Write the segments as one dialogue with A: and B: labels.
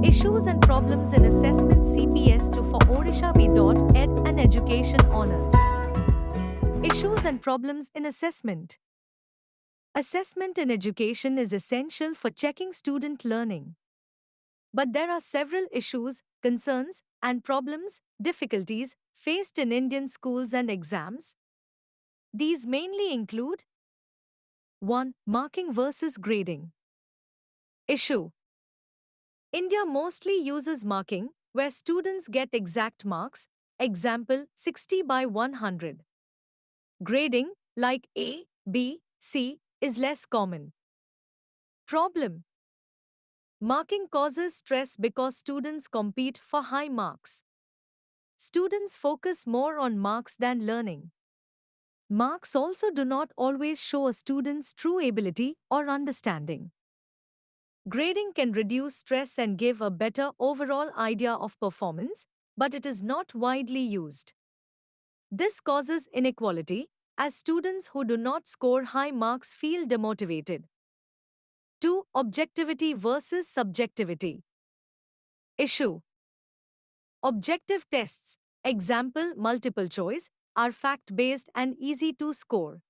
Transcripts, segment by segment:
A: Issues and Problems in Assessment CPS 2 for Odisha B.Ed and Education Honors. Issues and Problems in Assessment. Assessment in education is essential for checking student learning. But there are several issues, concerns, and problems, difficulties faced in Indian schools and exams. These mainly include 1. Marking versus grading. Issue. India mostly uses marking, where students get exact marks, example 60 by 100. Grading, like A, B, C, is less common. Problem. Marking causes stress because students compete for high marks. Students focus more on marks than learning. Marks also do not always show a student's true ability or understanding. Grading can reduce stress and give a better overall idea of performance, but it is not widely used. This causes inequality, as students who do not score high marks feel demotivated. 2. Objectivity versus subjectivity. Issue. Objective tests, example multiple choice, are fact-based and easy to score.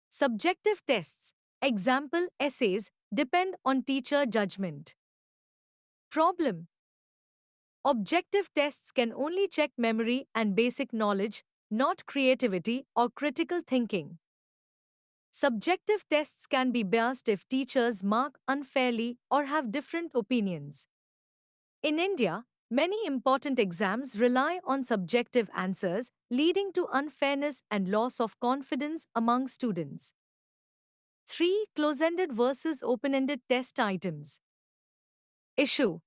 A: Subjective tests, example essays, depend on teacher judgment. Problem. Objective tests can only check memory and basic knowledge, not creativity or critical thinking. Subjective tests can be biased if teachers mark unfairly or have different opinions. In India, many important exams rely on subjective answers, leading to unfairness and loss of confidence among students. 3. Close-ended versus open-ended test items. Issue.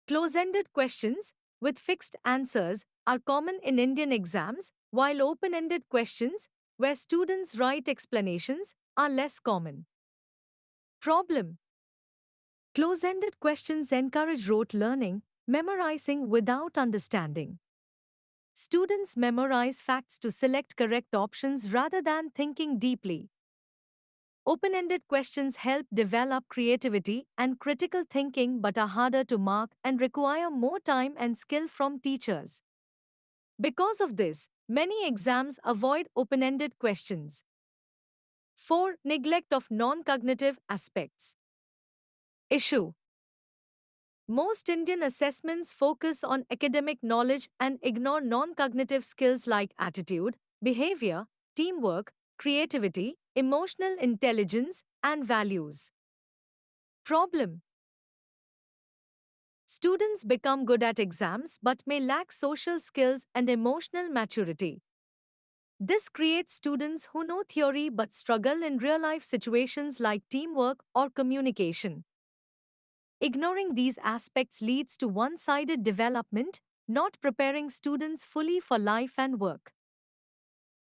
A: Close-ended questions, with fixed answers, are common in Indian exams, while open-ended questions, where students write explanations, are less common. Problem. Close-ended questions encourage rote learning, memorizing without understanding. Students memorize facts to select correct options rather than thinking deeply. Open-ended questions help develop creativity and critical thinking but are harder to mark and require more time and skill from teachers. Because of this, many exams avoid open-ended questions. 4. Neglect of non-cognitive aspects. Issue. Most Indian assessments focus on academic knowledge and ignore non-cognitive skills like attitude, behavior, teamwork, creativity, emotional intelligence, and values. Problem. Students become good at exams but may lack social skills and emotional maturity. This creates students who know theory but struggle in real-life situations like teamwork or communication. Ignoring these aspects leads to one-sided development, not preparing students fully for life and work.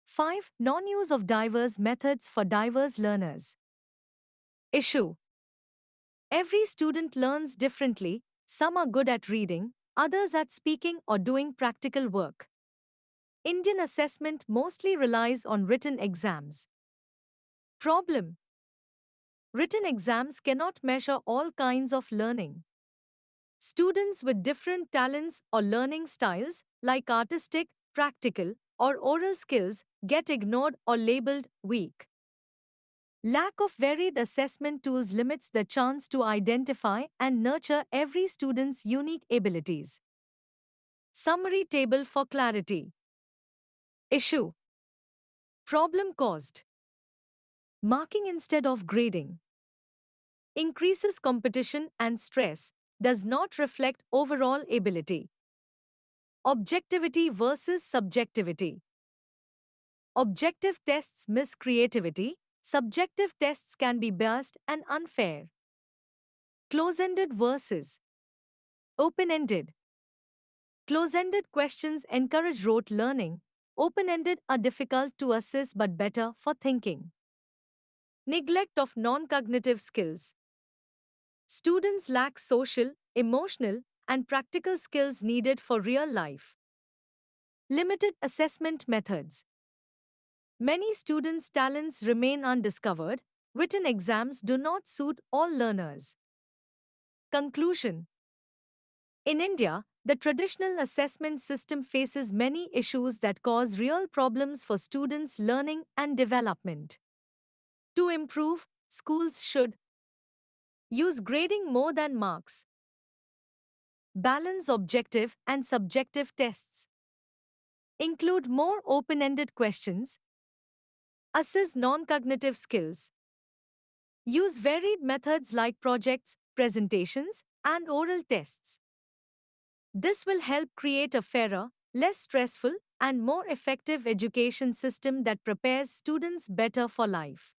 A: 5. Non-use of diverse methods for diverse learners. Issue. Every student learns differently, some are good at reading, others at speaking or doing practical work. Indian assessment mostly relies on written exams. Problem. Written exams cannot measure all kinds of learning. Students with different talents or learning styles, like artistic, practical, or oral skills, get ignored or labeled weak. Lack of varied assessment tools limits the chance to identify and nurture every student's unique abilities. Summary table for clarity. Issue. Problem caused. Marking instead of grading. Increases competition and stress, does not reflect overall ability. Objectivity versus subjectivity. Objective tests miss creativity, subjective tests can be biased and unfair. Close-ended versus open-ended. Close-ended questions encourage rote learning, open-ended are difficult to assess but better for thinking. Neglect of non-cognitive skills. Students lack social, emotional, and practical skills needed for real life. Limited assessment methods. Many students' talents remain undiscovered. Written exams do not suit all learners. Conclusion. In India, the traditional assessment system faces many issues that cause real problems for students' learning and development. To improve, schools should use grading more than marks, balance objective and subjective tests, include more open ended questions, assess non cognitive skills, use varied methods like projects, presentations, and oral tests. This will help create a fairer, less stressful, and more effective education system that prepares students better for life.